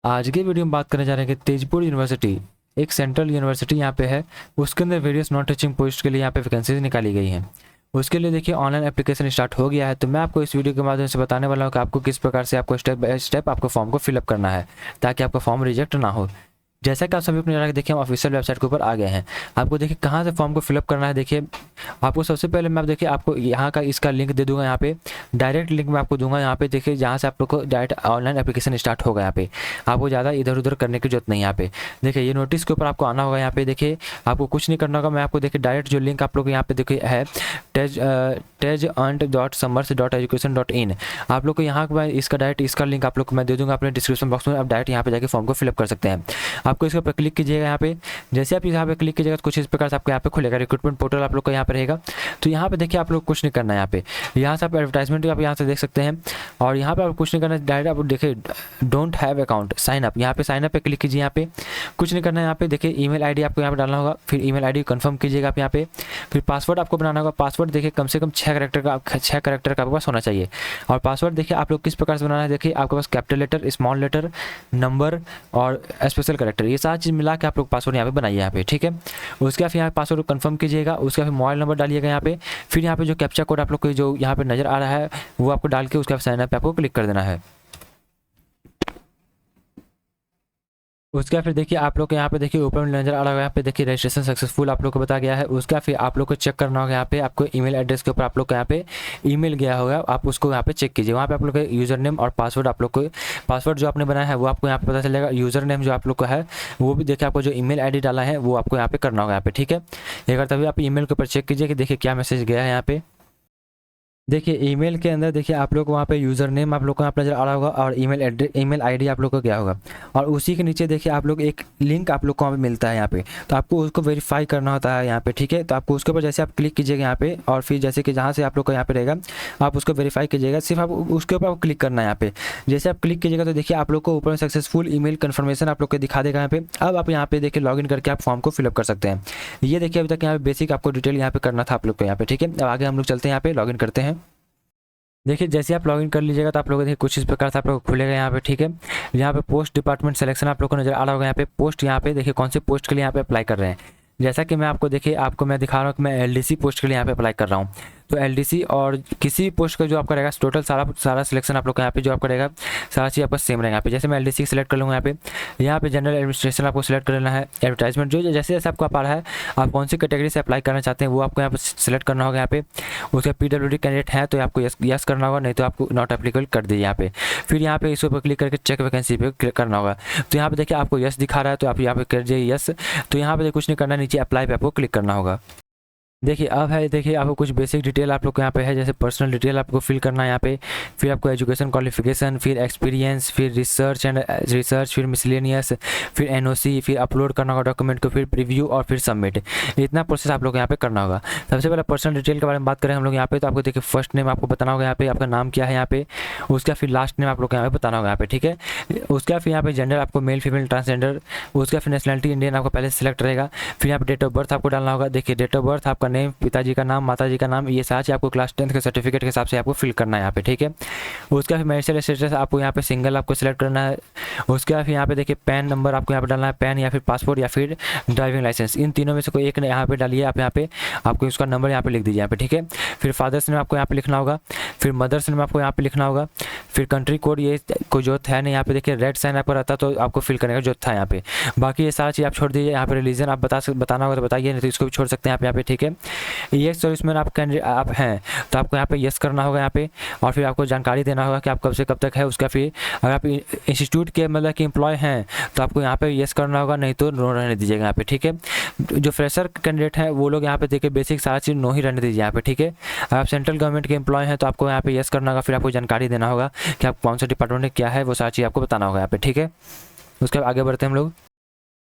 आज के वीडियो में बात करने जा रहे हैं कि तेजपुर यूनिवर्सिटी एक सेंट्रल यूनिवर्सिटी यहाँ पे है, उसके अंदर वेरियस नॉन टीचिंग पोस्ट के लिए यहाँ पे वैकेंसीज निकाली गई हैं। उसके लिए देखिए ऑनलाइन एप्लीकेशन स्टार्ट हो गया है। तो मैं आपको इस वीडियो के माध्यम से बताने वाला हूँ कि आपको किस प्रकार से आपको स्टेप बाय स्टेप आपको फॉर्म को फिलअप करना है ताकि आपका फॉर्म रिजेक्ट ना हो। जैसा कि आप सभी अपने जाकर देखिए हम ऑफिशियल वेबसाइट के ऊपर आ गए हैं। आपको देखिए कहाँ से फॉर्म को फिलअप करना है। देखिए आपको सबसे पहले मैं देखिए आपको यहाँ का इसका लिंक दे दूंगा, यहाँ पे डायरेक्ट लिंक मैं आपको दूंगा। यहाँ पे देखिए जहाँ से आप लोग को डायरेक्ट ऑनलाइन एप्लीकेशन स्टार्ट होगा। यहाँ पे आपको ज़्यादा इधर उधर करने की जरूरत नहीं। यहाँ पे देखिए ये नोटिस के ऊपर आपको आना होगा। यहाँ पे देखिए आपको कुछ नहीं करना होगा। मैं आपको देखिए डायरेक्ट जो लिंक आप लोग यहाँ पे देखिए है tejant.summers.education.in, आप लोग को यहाँ पर इसका डायरेक्ट इसका लिंक आप लोग को मैं दे दूँगा अपने डिस्क्रिप्शन बॉक्स में। आप डायरेक्ट यहाँ पे जाकर फॉर्म को फिलअप कर सकते हैं। आपको इसके ऊपर क्लिक कीजिएगा। यहाँ पे जैसे आप यहाँ पे क्लिक कीजिएगा तो कुछ इस प्रकार से आपको यहाँ पे खुलेगा। रिक्रूटमेंट पोर्टल आप लोग का यहाँ पे रहेगा। तो यहाँ पे देखिए आप लोग कुछ नहीं करना है। यहाँ से आप एडवर्टाइजमेंट आप यहाँ से देख सकते हैं और यहाँ पे आप कुछ नहीं करना है। डायरेक्ट आप देखिए don't have account sign up, यहाँ पे साइन अप पे क्लिक कीजिए। यहाँ पे कुछ नहीं करना है। यहाँ पे देखिए ईमेल आईडी आपको यहाँ पे डालना होगा। फिर ईमेल आईडी कंफर्म कीजिएगा आप यहाँ पे। फिर पासवर्ड आपको बनाना होगा। पासवर्ड देखिए कम से कम 6 कैरेक्टर का आपके पास होना चाहिए। और पासवर्ड देखिए आप लोग किस प्रकार से बनाना है। देखिए आपके पास capital letter, small letter, number और स्पेशल कैरेक्टर, ये सारी चीज़ मिला के आप लोग पासवर्ड यहाँ पे बनाइए यहाँ पे, ठीक है। उसके बाद यहाँ पासवर्ड कंफर्म कीजिएगा। उसके बाद मोबाइल नंबर डालिएगा यहाँ पे। फिर यहाँ पे जो कैप्चा कोड आप लोग को जो यहाँ पे नज़र आ रहा है वो आपको डाल के उसके बाद साइन अप पे आपको क्लिक कर देना है। उसका फिर देखिए आप लोग को यहाँ पे देखिए ऊपर में नजर आ रहा है, यहाँ पे देखिए रजिस्ट्रेशन सक्सेसफुल आप लोग को बता गया है। उसका फिर आप लोग को चेक करना होगा। यहाँ पे आपको ईमेल एड्रेस के ऊपर आप लोग को यहाँ पे ईमेल गया होगा, आप उसको यहाँ पे चेक कीजिए। वहाँ पे आप लोग का यूजर नेम और पासवर्ड आप लोग को पासवर्ड जो आपने बनाया है वो आपको यहाँ पे पता चलेगा। यूजर नेम जो आप लोग का है वो भी देखिए आपको जो ईमेल आई डी डाला है वो आपको यहाँ पे करना होगा यहाँ पे, ठीक है। एक बार तभी आप ईमेल के ऊपर चेक कीजिए कि देखिए क्या मैसेज गया है यहाँ पे। देखिए ईमेल के अंदर देखिए आप लोग को वहाँ पे यूज़र नेम आप लोग को यहाँ पर नजर आ रहा होगा और ईमेल एड्रेस, ईमेल आईडी आप लोग को क्या होगा। और उसी के नीचे देखिए आप लोग एक लिंक आप लोग को वहाँ पे मिलता है यहाँ पे, तो आपको उसको वेरीफाई करना होता है यहाँ पे, ठीक है। तो आपको उसके ऊपर जैसे आप क्लिक कीजिएगा यहाँ पे और फिर जैसे कि जहाँ से आप लोग को यहाँ पे रहेगा आप उसको वेरीफाई कीजिएगा। सिर्फ आप उसके ऊपर क्लिक करना है यहाँ पे। जैसे आप क्लिक कीजिएगा तो देखिए आप लोग को ऊपर सक्सेसफुल ईमेल कन्फर्मेशन आप लोग को दिखा देगा यहाँ पे। अब आप यहाँ पे देखिए लॉगिन करके आप फॉर्म को फिलअप कर सकते हैं। ये देखिए अभी तक यहाँ पे बेसिक आपको डिटेल यहाँ पे करना था आप लोग को यहाँ पे, ठीक है। अब आगे हम लोग चलते हैं, यहाँ पे लॉगिन करते हैं। देखिए जैसे आप लॉगिन कर लीजिएगा तो आप लोग देखिए कुछ इस प्रकार से आप लोग खुलेगा यहाँ पे, ठीक है। यहाँ पे पोस्ट डिपार्टमेंट सिलेक्शन आप लोग को नजर आ रहा होगा। यहाँ पे पोस्ट, यहाँ पे देखिए कौन से पोस्ट के लिए यहाँ पे अप्लाई कर रहे हैं। जैसा कि मैं आपको देखिए आपको मैं दिखा रहा हूँ कि मैं एलडीसी पोस्ट के लिए यहाँ पे अप्लाई कर रहा हूँ। तो एलडीसी और किसी भी पोस्ट का जो आपका रहेगा टोटल सारा सिलेक्शन आप लोग का यहाँ पे जो आपका रहेगा सारा चीज़ आपका सेम रहेगा यहाँ पे। जैसे मैं एलडीसी सेलेक्ट कर लूँगा यहाँ पे जनरल एडमिनिस्ट्रेशन आपको सेलेक्ट कर लेना है। एडवर्टाइजमेंट जो जैसे जैसे आपको आ रहा है आप कौन सी कैटेगरी से अप्लाई करना चाहते हैं वो आपको यहाँ पे सेलेक्ट करना होगा यहाँ पे। उसका पीडब्ल्यूडी कैंडिडेट है तो आपको यस करना होगा, नहीं तो आपको नॉट एप्लीकेबल कर दीजिए यहाँ पे। फिर यहाँ पे इस ऊपर क्लिक करके चेक वैकेंसी पे क्लिक करना होगा। तो यहाँ पे देखिए आपको यस दिखा रहा है तो आप यहाँ पे कर दीजिए यस। तो यहाँ पे कुछ नहीं करना, नीचे अप्लाई पे आपको क्लिक करना होगा। देखिए अब है, देखिए आपको कुछ बेसिक डिटेल आप लोग को यहाँ पे है, जैसे पर्सनल डिटेल आपको फिल करना है यहाँ पे। फिर आपको एजुकेशन क्वालिफिकेशन, फिर एक्सपीरियंस, फिर रिसर्च, फिर मिसलेनियस, फिर एनओसी, फिर अपलोड करना होगा डॉक्यूमेंट को, फिर प्रीव्यू और फिर सबमिट। इतना प्रोसेस आप लोग को यहाँ पे करना होगा। सबसे पहले पर्सनल डिटेल के बारे में बात करें हम लोग यहाँ पे, तो आपको देखिए फर्स्ट नेम आपको बताना होगा यहाँ पे, आपका नाम क्या है यहाँ पे। उसका फिर लास्ट नेम आप लोग को यहाँ पे बताना होगा यहाँ पे, ठीक है। उसका फिर यहाँ पे जेंडर आपको मेल फीमेल ट्रांसजेंडर। उसका फिर नेशनलिटी इंडियन आपको पहले सेलेक्ट रहेगा। फिर यहाँ पे डेट ऑफ बर्थ आपको डालना होगा। देखिए डेट ऑफ बर्थ, आपका नेम, पिताजी का नाम, माताजी का नाम, ये साथ ही आपको क्लास 10th के सर्टिफिकेट के हिसाब से आपको फिल करना है यहाँ पे, ठीक है। उसका फिर मैरिटल स्टेटस आपको यहाँ पे सिंगल आपको सिलेक्ट करना है। उसका फिर यहाँ पे देखिए पैन नंबर आपको यहाँ पे डालना है, पैन या फिर पासपोर्ट या फिर ड्राइविंग लाइसेंस, इन तीनों में से कोई एक यहाँ पे डालिए। आप यहाँ पे आपको उसका नंबर यहाँ पे लिख दीजिए यहाँ पे, ठीक है। फिर फादर्स नेम आपको यहाँ पे लिखना होगा। फिर मदर्स नेम आपको यहाँ पे लिखना होगा। फिर कंट्री कोड ये कोई जो था नहीं यहाँ पे देखिए रेड साइन आपको रहता तो आपको फिल करने का जो था यहाँ पे। बाकी ये सारा चीज़ आप छोड़ दीजिए। यहाँ पे रिलीजन आप बताना होगा तो बताइए, नहीं तो इसको भी छोड़ सकते हैं आप यहाँ पे, ठीक है। ये सर्विसमैन आप कैंडिडेट आप हैं तो आपको यहाँ पे यस करना होगा यहाँ पे। और फिर आपको जानकारी देना होगा कि आप कब से कब तक है। उसका फिर अगर आप इंस्टीट्यूट के मतलब कि एम्प्लॉय हैं तो आपको यहाँ पे यस करना होगा, नहीं तो नो रहने दीजिएगा यहाँ पे, ठीक है। जो फ्रेशर कैंडिडेट हैं वो लोग यहाँ पे देखिए बेसिक सारा चीज़ नो ही रहने दीजिए यहाँ पे, ठीक है। अगर आप सेंट्रल गवर्नमेंट के एम्प्लॉय हैं तो आपको यहाँ पे यस करना होगा। फिर आपको जानकारी देना होगा कि आप कौन सा डिपार्टमेंट में क्या है वो सारी चीज़ आपको बताना होगा यहाँ पे, ठीक है। उसके बाद आगे बढ़ते हैं हम लोग।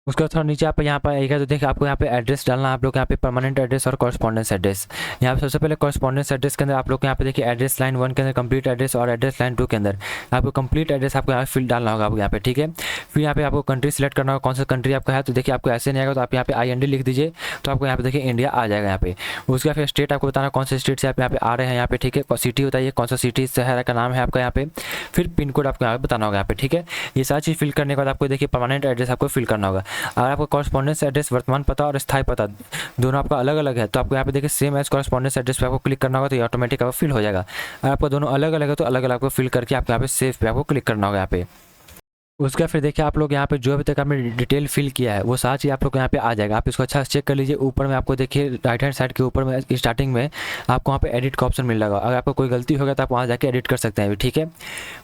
उसके बाद थोड़ा नीचे आप यहाँ पर आएगा तो देखिए आपको यहाँ पे एड्रेस डालना है आप लोग यहाँ पे परमानेंट एड्रेस और कॉरस्पॉन्डेंस एड्रेस। यहाँ पे सबसे पहले कॉरस्पॉन्डेंस एड्रेस के अंदर आप लोग यहाँ पे देखिए एड्रेस लाइन 1 के अंदर कंप्लीट एड्रेस और एड्रेस लाइन 2 के अंदर आपको कंप्लीट एड्रेस आपको यहाँ पे फिल डालना होगा आपको यहाँ पे, ठीक है। फिर यहाँ पे आपको कंट्री सेलेक्ट करना होगा कौन सा कंट्री आपका है, तो देखिए आपको ऐसे नहीं आएगा तो आप यहाँ पे IND लिख दीजिए तो आपको यहाँ पे देखिए इंडिया आ जाएगा यहाँ पे। उसके बाद फिर स्टेट आपको बताना कौन से स्टेट से आप यहाँ पे आ रहे हैं यहाँ पे, ठीक है। सिटी बताइए कौन सा सिटी शहर का नाम है आपका यहाँ पे, फिर पिन कोड आपको यहाँ पे बताना होगा यहाँ पे, ठीक है। ये सारी चीज़ फिल करने के बाद आपको देखिए परमानेंट एड्रेस आपको फिल करना होगा। अगर आपको कॉरस्पॉन्डेंस एड्रेस वर्तमान पता और स्थायी पता दोनों आपका अलग अलग है तो आपको यहाँ पे देखिए सेम एज कॉरस्पॉन्डेंस एड्रेस पे आपको क्लिक करना होगा तो ये ऑटोमेटिक आपको फिल हो जाएगा। अगर आपका दोनों अलग अलग है तो अलग अलग आपको फिल करके आपको यहाँ पे सेव पे आपको क्लिक करना होगा यहाँ पे। उसका फिर देखिए आप लोग यहाँ पे जो अभी तक आपने डिटेल फिल किया है वो सारी चीज़ आप लोग यहाँ पे आ जाएगा। आप इसको अच्छा से चेक कर लीजिए। ऊपर में आपको देखिए राइट हैंड साइड के ऊपर में स्टार्टिंग में आपको वहाँ पे एडिट का ऑप्शन मिल जाएगा। अगर आपको कोई गलती होगा तो आप वहाँ जाके एडिट कर सकते हैं, ठीक है।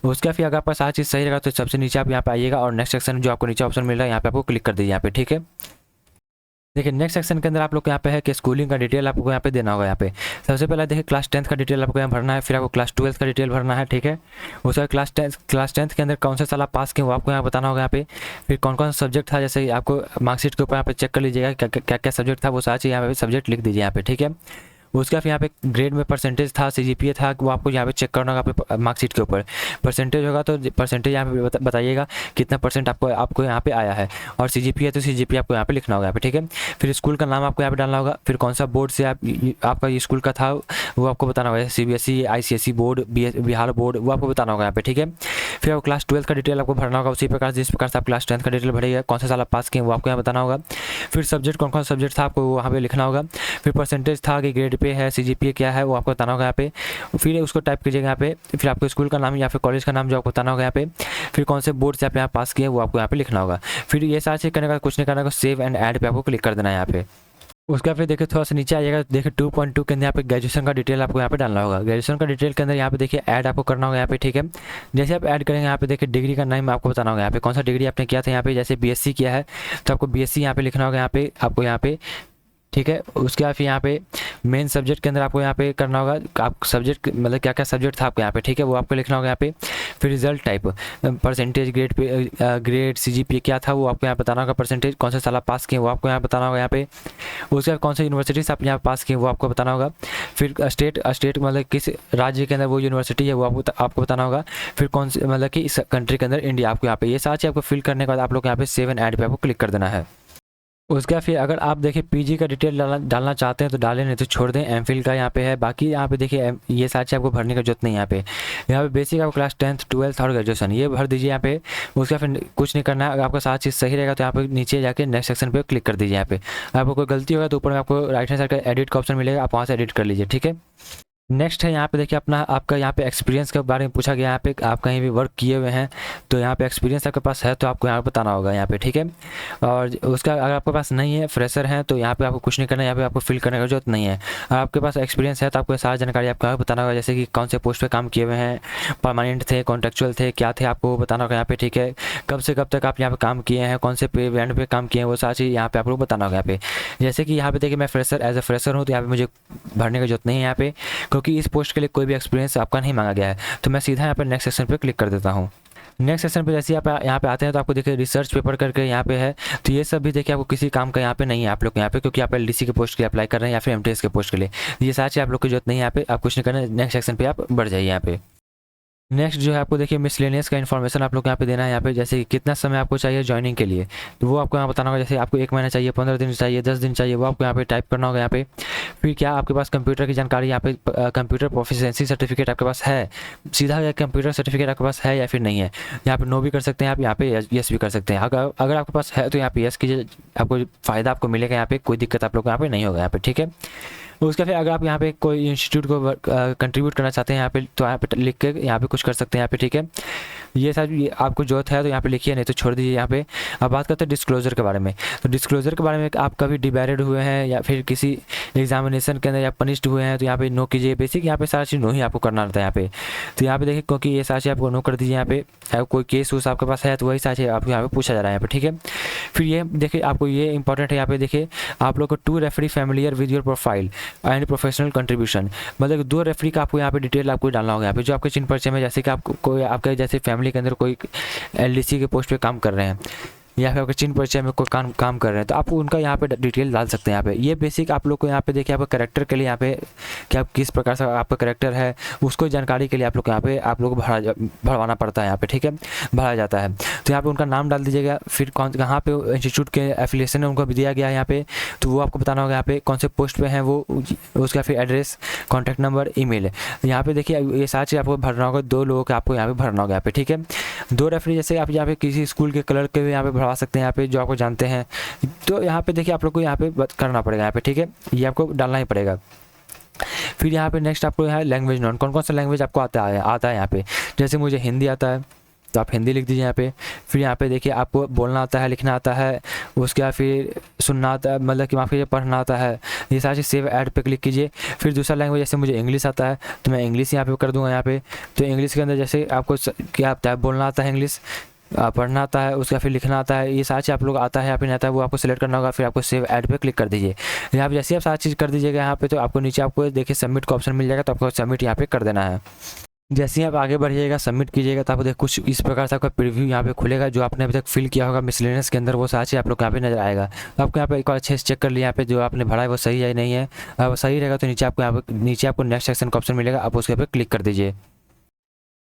उसका फिर अगर आपका सारी चीज़ सही रहेगा तो सबसे नीचे आप यहाँ पे आइएगा और नेक्स्ट सेक्शन जो आपको नीचे ऑप्शन मिल रहा है यहाँ पे आपको क्लिक कर दीजिए यहाँ पे, ठीक है। देखिए नेक्स्ट सेक्शन के अंदर आप लोग यहाँ पे है कि स्कूलिंग का डिटेल आपको यहाँ पे देना होगा यहाँ पे। सबसे पहले देखिए क्लास 10th का डिटेल आपको यहाँ भरना है, फिर आपको क्लास 12th का डिटेल भरना है, ठीक है। उसके बाद क्लास टेंथ के अंदर कौन सा साल आप पास किए वो आपको यहाँ बताना होगा यहाँ पे। फिर कौन कौन सा सब्जेक्ट था, जैसे आपको मार्कशीट के ऊपर यहाँ पे चेक कर लीजिएगा क्या क्या सब्जेक्ट था, वो सारी चीज़ यहाँ पे सब्जेक्ट लिख दीजिए यहाँ पे, ठीक है। उसका फिर यहाँ पे ग्रेड में परसेंटेज था, CGPA था, वो आपको यहाँ पे चेक करना होगा आपके मार्कशीट के ऊपर। परसेंटेज होगा तो परसेंटेज यहाँ पे बताइएगा कितना परसेंट आपको यहाँ पे आया है, और CGPA तो CGPA आपको यहाँ पे लिखना होगा यहाँ पे, ठीक है। फिर स्कूल का नाम आपको यहाँ पे डालना होगा, फिर कौन सा बोर्ड से आपका ये स्कूल का था वो आपको बताना होगा, CBSE ICSE board, Bihar board, वो आपको बताना होगा यहाँ पे, ठीक है। फिर आपको क्लास 12 का डिटेल आपको भरना होगा उसी प्रकार जिस प्रकार से आप क्लास 10th का डिटेल भरेगा, कौन सा साल आप पास किए वो आपको यहाँ बताना होगा। फिर सब्जेक्ट कौन कौन सा सब्जेक्ट था आपको वहाँ पे लिखना होगा। फिर परसेंटेज था कि ग्रेड पे है, CGPA क्या है वो आपको बताना होगा यहाँ पे। फिर उसको टाइप कीजिएगा यहाँ पे। फिर आपको स्कूल का नाम या फिर कॉलेज का नाम जो आपको बताना होगा यहाँ पे। फिर कौन से बोर्ड से आप यहाँ पास किए वो आपको यहाँ पे लिखना होगा। फिर ये सारी चीज़ करने का कुछ नहीं करना होगा, सेव एंड ऐड पे आपको क्लिक कर देना है यहाँ पे। उसका फिर देखिए थोड़ा सा नीचे आइएगा, देखिए 2.2 के अंदर यहाँ पे ग्रेजुएशन का डिटेल आपको यहाँ पे डालना होगा। ग्रेजुएशन का डिटेल के अंदर यहाँ पे देखिए ऐड आपको करना होगा यहाँ पे, ठीक है। जैसे आप ऐड करेंगे यहाँ पे देखिए डिग्री का नाम आपको बताना होगा यहाँ पे, कौन सा डिग्री आपने किया था यहाँ पे। जैसे BSc किया है तो आपको BSc यहाँ पे लिखना होगा यहाँ पे आपको यहाँ पे, ठीक है। उसके बाद फिर यहाँ पे मेन सब्जेक्ट के अंदर आपको यहाँ पे करना होगा, आप सब्जेक्ट मतलब क्या क्या सब्जेक्ट था आपको यहाँ पे, ठीक है, वो आपको लिखना होगा यहाँ पे। फिर result type, percentage, grade pay grade CGPA क्या था वो आपको यहाँ बताना होगा। परसेंटेज कौन सा साल आप पास किए वो आपको यहाँ बताना होगा यहाँ पे। उसके बाद कौन सा यूनिवर्सिटी से आप यहाँ पास किए वो आपको बताना होगा। फिर स्टेट मतलब किस राज्य के अंदर वो यूनिवर्सिटी है वो आपको बताना होगा। फिर कौन से मतलब कि इस कंट्री के अंदर इंडिया आपको यहाँ पे। ये सारी चीज़ आपको फिल करने के बाद आप लोग यहाँ पे सेव एंड ऐड पे आपको क्लिक कर देना है। उसका फिर अगर आप देखिए PG का डिटेल डालना चाहते हैं तो डालें, नहीं तो छोड़ दें। MPhil का यहाँ पे है। बाकी यहाँ पे देखिए ये सारी चीज़ आपको भरने की जरूरत नहीं है यहाँ पे बेसिक आपको क्लास 10th 12th और ग्रेजुएशन ये भर दीजिए यहाँ पे। उसका फिर कुछ नहीं करना है। अगर आपका सारी चीज़ सही रहेगा तो यहाँ पे नीचे जाके नेक्स्ट सेक्शन पे क्लिक कर दीजिए यहाँ पे। आपको कोई गलती होगा तो ऊपर में आपको राइट हैंड साइड का एडिट का ऑप्शन मिलेगा, आप वहाँ से एडिट कर लीजिए, ठीक है। नेक्स्ट है यहाँ पे देखिए अपना आपका यहाँ पे एक्सपीरियंस के बारे में पूछा गया। यहाँ पे आप कहीं भी वर्क किए हुए हैं तो यहाँ पे एक्सपीरियंस आपके पास है तो आपको यहाँ पे बताना होगा यहाँ पे, ठीक है। और उसका अगर आपके पास नहीं है, फ्रेशर हैं, तो यहाँ पे आपको कुछ नहीं करना है, यहाँ पे आपको फिल करने की जरूरत नहीं है। अगर आपके पास एक्सपीरियंस है तो आपको सारी जानकारी आपको यहाँ पे बताना होगा, जैसे कि कौन से पोस्ट पे काम किए हुए हैं, परमानेंट थे, कॉन्ट्रेक्चुअल थे, क्या थे, आपको बताना होगा यहाँ पे, ठीक है। कब से कब तक आप यहाँ पे काम किए हैं, कौन से पे बैंड पे काम किए हैं, वो सारी चीज़ यहाँ पे आप लोग बताना होगा यहाँ पे। जैसे कि यहाँ पे देखिए मैं फ्रेशर एज ए फ्रेशर हूँ तो यहाँ पे मुझे भरने की जरूरत नहीं है यहाँ पे, क्योंकि इस पोस्ट के लिए कोई भी एक्सपीरियंस आपका नहीं मांगा गया है। तो मैं सीधा यहाँ पर नेक्स्ट सेक्शन पे क्लिक कर देता हूँ। नेक्स्ट सेक्शन पे जैसे आप यहाँ पे आते हैं तो आपको देखिए रिसर्च पेपर करके यहाँ पे है। तो ये सब भी देखिए आपको किसी काम का यहाँ पे नहीं है आप लोग यहाँ पे, क्योंकि आप LDC के पोस्ट के लिए अप्लाई कर रहे हैं या फिर MTS के पोस्ट के लिए। ये सारी चीज़ आप लोग की जरूरत नहीं है यहाँ पे, आप कुछ नहीं करना। नेक्स्ट सेक्शन पे आप बढ़ जाइए यहाँ पे। नेक्स्ट जो है आपको देखिए मिसलेनियस का इन्फॉर्मेशन आप लोग यहाँ पे देना है यहाँ पे, जैसे कि कितना समय आपको चाहिए ज्वाइनिंग के लिए, तो वो आपको यहाँ बताना होगा। जैसे आपको 1 महीना चाहिए, 15 दिन चाहिए, 10 दिन चाहिए, वो आपको यहाँ पे टाइप करना होगा यहाँ पे। फिर क्या आपके पास कंप्यूटर की जानकारी यहाँ पे, कंप्यूटर प्रोफिशिएंसी सर्टिफिकेट आपके पास है, सीधा कंप्यूटर सर्टिफिकेट आपके पास है या फिर नहीं है। यहाँ पे नो भी कर सकते हैं आप, यहाँ पे यस भी कर सकते हैं। अगर आपके पास है तो यहाँ पे यस कीजिए, आपको फ़ायदा आपको मिलेगा यहाँ पे, कोई दिक्कत आप लोग को यहाँ पे नहीं होगा यहाँ पे, ठीक है। उसका फिर अगर आप यहाँ पे कोई इंस्टीट्यूट को कंट्रीब्यूट करना चाहते हैं यहाँ पे, तो यहाँ पे लिख के यहाँ पे कुछ कर सकते हैं यहाँ पे, ठीक है। ये सारी आपको जरूरत है तो यहाँ पे लिखिए, नहीं तो छोड़ दीजिए यहाँ पे। अब बात करते हैं डिस्क्लोजर के बारे में। तो डिस्क्लोजर के बारे में आप कभी डिबैरिड हुए हैं या फिर किसी एग्जामिनेशन के अंदर या पनिश्ड हुए हैं तो यहाँ पे नो कीजिए। बेसिक यहाँ पे सारा चीज़ नो ही आपको करना रहता है यहाँ पे। तो यहाँ पे देखिए क्योंकि ये सारी चीज़ आपको नो कर दीजिए यहाँ पे। कोई केस वूस आपके पास है तो वही सारी चीज़ आपको यहाँ पे पूछा जा रहा है यहाँ पे, ठीक है। फिर ये देखिए आपको ये इंपॉर्टेंट है यहाँ पे, देखिए आप लोग को 2 referee familiar with your profile and professional contribution, मतलब 2 रेफरी का आपको यहाँ पे डिटेल आपको डालना होगा यहाँ पे, जो आपके चिन्ह परिचय में, जैसे कि आपको कोई आपके जैसे फैमिली के अंदर कोई LDC के पोस्ट पे काम कर रहे हैं या फिर आपके चिन्ह परिचय में कोई काम कर रहे हैं तो आप उनका यहाँ पे डिटेल डाल सकते हैं। यहाँ पे ये बेसिक आप लोग को यहाँ पे देखिए आपका करेक्टर के लिए यहाँ पे कि आप किस प्रकार से आपका करेक्टर है उसको जानकारी के लिए आप लोग यहाँ पे आप लोग को भरवाना पड़ता है यहाँ पे, ठीक है, भरा जाता है। तो यहाँ पे उनका नाम डाल दीजिएगा, फिर कौन कहाँ पे इंस्टीट्यूट के एफिलिएशन है उनको भी दिया गया है यहाँ पे, तो वो आपको बताना होगा यहाँ पे कौन से पोस्ट पे हैं वो, उसका फिर एड्रेस, कॉन्टैक्ट नंबर, ईमेल। यहाँ पे देखिए ये सारी चीज़ आपको भरना होगा, 2 लोगों का आपको यहाँ पे भरना होगा यहाँ पे, ठीक है। 2 रेफरी जैसे आप यहाँ पे किसी स्कूल के कलर के भी यहाँ पे भरवा सकते हैं यहाँ पे जो आपको जानते हैं। तो यहाँ पे देखिए आप लोग को यहाँ पे करना पड़ेगा यहाँ पे, ठीक है, ये आपको डालना ही पड़ेगा। फिर यहाँ पे नेक्स्ट आपको है लैंग्वेज नोन, कौन कौन सा लैंग्वेज आपको आता है यहाँ पे। जैसे मुझे हिंदी आता है तो आप हिंदी लिख दीजिए यहाँ पे। फिर यहाँ पे देखिए आपको बोलना आता है, लिखना आता है, उसके बाद फिर सुनना आता है, मतलब कि माफ़ कीजिए पढ़ना आता है, ये सारी चीज़ सेव ऐड पे क्लिक कीजिए। फिर दूसरा लैंग्वेज जैसे मुझे इंग्लिश आता है तो मैं इंग्लिश यहाँ पे कर दूँगा यहाँ पे। तो इंग्लिश के अंदर जैसे आपको क्या आता है, बोलना आता है इंग्लिश, पढ़ना आता है, उसका फिर लिखना आता है, ये सारी चीज़ आप लोग आता है या फिर नहीं आता है वो आपको सिलेक्ट करना होगा। फिर आपको सेव ऐड पे क्लिक कर दीजिए। यहाँ पे जैसे आप सारी चीज़ कर दीजिएगा यहाँ पे तो आपको नीचे आपको देखिए सबमिट का ऑप्शन मिल जाएगा, तो आपको सबमिट यहाँ पे कर देना है। जैसे ही आप आगे बढ़िएगा सबमिट कीजिएगा तो आपको देख कुछ इस प्रकार से आपका प्रीव्यू यहाँ पे खुलेगा, जो आपने अभी तक फिल किया होगा मिसलेनियस के अंदर वो सारी चीज़ आप लोग यहाँ पे नजर आएगा। तो आपको यहाँ पे एक बार अच्छे से चेक कर लिया यहाँ पे जो आपने भरा है वो सही है या नहीं है। अगर सही रहेगा तो नीचे आपको नेक्स्ट सेक्शन का ऑप्शन मिलेगा, आप उसके पे क्लिक कर दीजिए।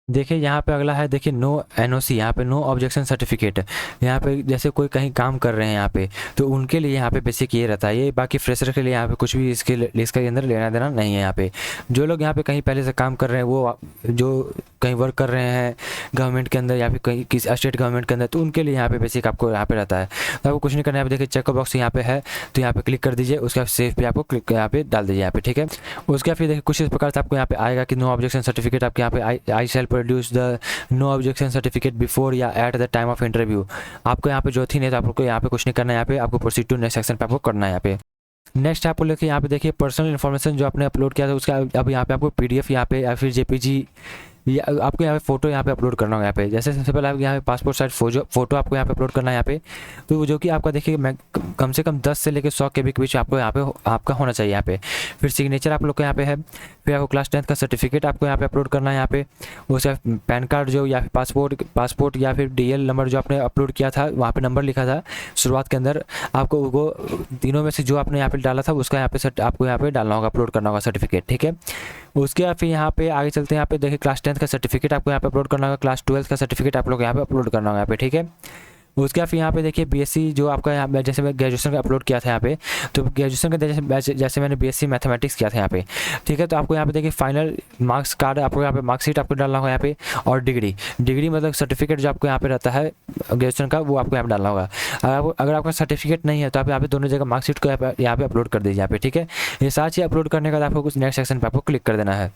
देखिए यहाँ पे अगला है, देखिए नो एनओसी, यहाँ पे नो ऑब्जेक्शन सर्टिफिकेट। यहाँ पे जैसे कोई कहीं काम कर रहे हैं यहाँ पे तो उनके लिए यहाँ पे बेसिक ये रहता है, ये बाकी फ्रेशर के लिए यहाँ पे कुछ भी इसके अंदर लेना देना नहीं है। यहाँ पे जो लोग यहाँ पे कहीं पहले से काम कर रहे हैं वो जो कहीं वर्क कर रहे हैं गवर्नमेंट के अंदर या फिर कहीं किसी स्टेट गवर्नमेंट के अंदर तो उनके लिए यहाँ पे बेसिक आपको यहाँ पे रहता है। तो आपको कुछ नहीं करना है, देखिए चेक बॉक्स यहाँ पे है तो यहाँ पे क्लिक कर दीजिए, उसके बाद सेव पे आपको क्लिक यहाँ पे डाल दीजिए यहाँ पे, ठीक है। उसके बाद फिर देखिए कुछ इस प्रकार से आपको यहाँ पे आएगा कि नो ऑब्जेक्शन सर्टिफिकेट, आपके यहाँ पे I shall produce the no objection certificate before या at the time of interview. आपको यहाँ पे जो थी नहीं तो आपको यहाँ पे कुछ नहीं करना है, यहाँ पे आपको प्रोसीड टू नेक्स्ट सेक्शन पे आपको करना है। यहाँ पे नेक्स्ट आपको लेके यहाँ पे देखिए पर्सनल इन्फॉर्मेशन जो आपने अपलोड किया था उसका अब यहाँ पे आपको पीडीएफ यहाँ पे या फिर जेपीजी या आपको यहाँ पे फोटो यहाँ पे अपलोड करना होगा। यहाँ पे जैसे सबसे पहले आप यहाँ पे पासपोर्ट साइज फोटो आपको यहाँ पे अपलोड करना है यहाँ पे, तो जो कि आपका देखिए मैं कम से कम 10 से लेकर 100 KB के बीच आपको यहाँ पे आपका होना चाहिए यहाँ पे। फिर सिग्नेचर आप लोग को यहाँ पे है, फिर आपको क्लास 10 का सर्टिफिकेट आपको यहाँ पे अपलोड करना है यहाँ पे, उसका पैन कार्ड जो या फिर पासपोर्ट या फिर DL नंबर जो आपने अपलोड किया था वहाँ पे नंबर लिखा था शुरुआत के अंदर, आपको वो तीनों में से जो आपने यहाँ पे डाला था उसका यहाँ पे आपको यहाँ पे डालना होगा, अपलोड करना होगा सर्टिफिकेट, ठीक है। उसके बाद फिर यहाँ पे आगे चलते हैं, यहाँ पे देखिए क्लास 10 का सर्टिफिकेट आपको यहाँ पे अपलोड करना होगा, क्लास 12 का सर्टिफिकेट आप लोग यहाँ पे अपलोड करना होगा यहाँ पे, ठीक है। उसके बाद फिर यहाँ पे देखिए BSc जो आपका यहाँ पे जैसे मैं ग्रेजुएशन का अपलोड किया था यहाँ पे, तो ग्रेजुएशन का जैसे मैंने BSc मैथमेटिक्स किया था यहाँ पे, ठीक है। तो आपको यहाँ पे देखिए फाइनल मार्क्स कार्ड आपको यहाँ पे मार्कशीट आपको डालना होगा यहाँ पे, और डिग्री मतलब सर्टिफिकेट जो आपको यहाँ पे रहता है ग्रेजुएशन का वो आपको यहाँ पे डालना होगा। अगर आपका सर्टिफिकेट नहीं है तो आप यहाँ पे दोनों जगह मार्कशीट को यहाँ पे अपलोड कर दीजिए यहाँ पे, ठीक है। ये सारी चीज़ अपलोड करने के बाद आपको कुछ नेक्स्ट सेक्शन पर आपको क्लिक कर देना है।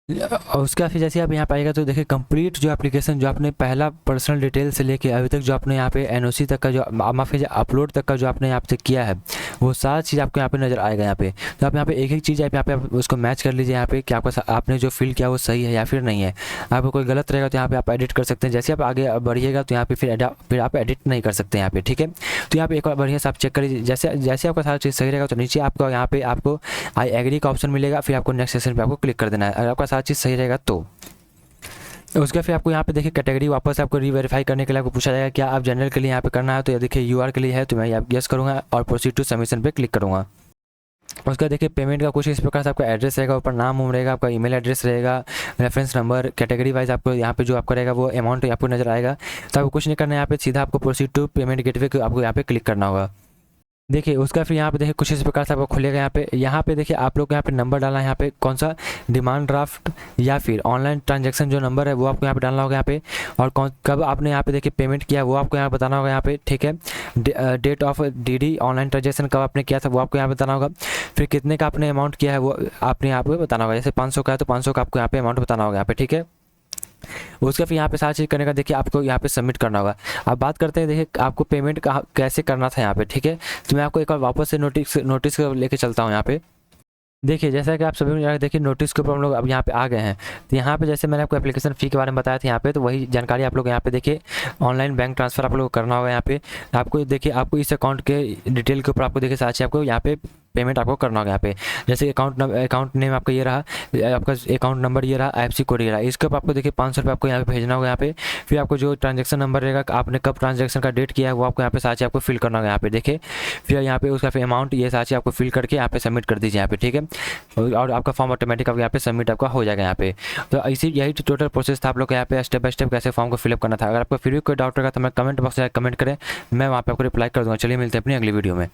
और उसका फिर जैसे आप यहाँ पे आएगा तो देखिए कंप्लीट जो एप्लीकेशन जो आपने पहला पर्सनल डिटेल से लेके अभी तक जो आपने यहाँ पे NOC तक का जो माफ़ी अपलोड तक का जो आपने यहाँ पे किया है वो सारा चीज़ आपको यहाँ पे नज़र आएगा यहाँ पे। तो आप यहाँ पे एक चीज़ आप यहाँ पे उसको मैच कर लीजिए यहाँ पे कि आपने जो फिल किया वो सही है या फिर नहीं है। आपको कोई गलत रहेगा तो यहाँ पे आप एडिट कर सकते हैं, जैसे आप आगे बढ़िएगा तो यहाँ पे फिर आप एडिट नहीं कर सकते यहाँ पे, ठीक है। तो यहाँ पे एक बार बढ़िया से आप चेक करिए, जैसे आपका सारा चीज़ सही रहेगा तो नीचे आपको यहाँ पे आपको आई एग्री का ऑप्शन मिलेगा, फिर आपको नेक्स्ट सेशन पे आपको क्लिक कर देना है। अगर आपका सारा चीज़ सही रहेगा तो उसके फिर आपको यहाँ पे देखिए कैटेगरी वापस आपको रीवेरीफाई करने के लिए आपको पूछा जाएगा क्या आप जनरल के लिए यहाँ पे करना है, तो ये देखिए UR के लिए है तो मैं यहाँ यस करूँगा और प्रोसीड टू सबमिशन पे क्लिक करूँगा। उसका देखिए पेमेंट का कुछ इस प्रकार से आपका एड्रेस रहेगा, ऊपर नाम रहेगा, आपका ईमेल एड्रेस रहेगा, रेफरेंस नंबर, कैटेगरी वाइज आपको यहाँ पे जो आपका रहेगा वो अमाउंट आपको नजर आएगा। तो आपको कुछ नहीं करना है यहाँ पे, सीधा आपको प्रोसीड टू पेमेंट गेटवे आपको यहाँ पे क्लिक करना होगा। देखिए उसका फिर यहाँ पे देखिए कुछ इस प्रकार से आपको खुलेगा यहाँ पे देखिए आप लोग को यहाँ पे नंबर डालना है यहाँ पे, कौन सा डिमांड ड्राफ्ट या फिर ऑनलाइन ट्रांजैक्शन जो नंबर है वो आपको यहाँ पे डालना होगा यहाँ पे, और कब आपने यहाँ पे देखिए पेमेंट किया वो आपको यहाँ बताना होगा यहाँ पे, ठीक है। Date of DD online transaction कब आपने किया था वो आपको यहाँ पे बताना होगा। फिर कितने का आपने अमाउंट किया है वो आपने यहाँ पे बताना होगा, जैसे 500 का है तो 500 का आपको यहाँ पे अमाउंट बताना होगा यहाँ पे, ठीक है। उसका फिर यहाँ पे सारी चीज़ करने का देखिए आपको यहाँ पे सबमिट करना होगा। अब बात करते हैं देखिए आपको पेमेंट कैसे करना था यहाँ पे, ठीक है। तो मैं आपको एक बार वापस से नोटिस लेके चलता हूँ यहाँ पे। देखिए जैसा कि आप सभी देखिए नोटिस के ऊपर हम लोग अब यहाँ पे आ गए हैं। तो यहाँ पे जैसे मैंने आपको एप्लीकेशन फ़ी के बारे में बताया था यहाँ पे, तो वही जानकारी आप लोग यहाँ पे देखिए ऑनलाइन बैंक ट्रांसफ़र आप लोग को करना होगा यहाँ पे। आपको देखिए आपको इस अकाउंट के डिटेल के ऊपर आपको देखिए साथ ही आपको यहाँ पे पेमेंट आपको करना होगा यहाँ पे। जैसे अकाउंट नेम आपका ये रहा, आपका अकाउंट नंबर ये रहा, IFSC कोड ये रहा, इसके ऊपर आपको देखिए 500 रुपये आपको यहाँ पे भेजना होगा यहाँ पे। फिर आपको जो ट्रांजेक्शन नंबर रहेगा, आपने कब ट्रांजेक्शन का डेट किया है वो आपको यहाँ पे साथ ही आपको फिल करना होगा यहाँ पे देखिए। फिर यहाँ पे उसका फिर अमाउंट ये साथ ही आपको फिल करके यहाँ पे सबमिट कर दीजिए यहाँ पे, ठीक है। और आपका फॉर्म ऑटोमेटिक आपको यहाँ पे सबमिट आपका हो जाएगा यहाँ पे। तो इसी यही टोटल प्रोसेस था आप लोग को यहाँ पे स्टेप बाय स्टेप कैसे फॉर्म को फिलअप करना था। अगर आपको फिर भी कोई डाउट रहेगा तो मैं कमेंट बॉक्स में कमेंट करें, मैं वहाँ पे आपको रिप्लाई कर दूँगा। चलिए मिलते हैं अपनी अगली वीडियो में।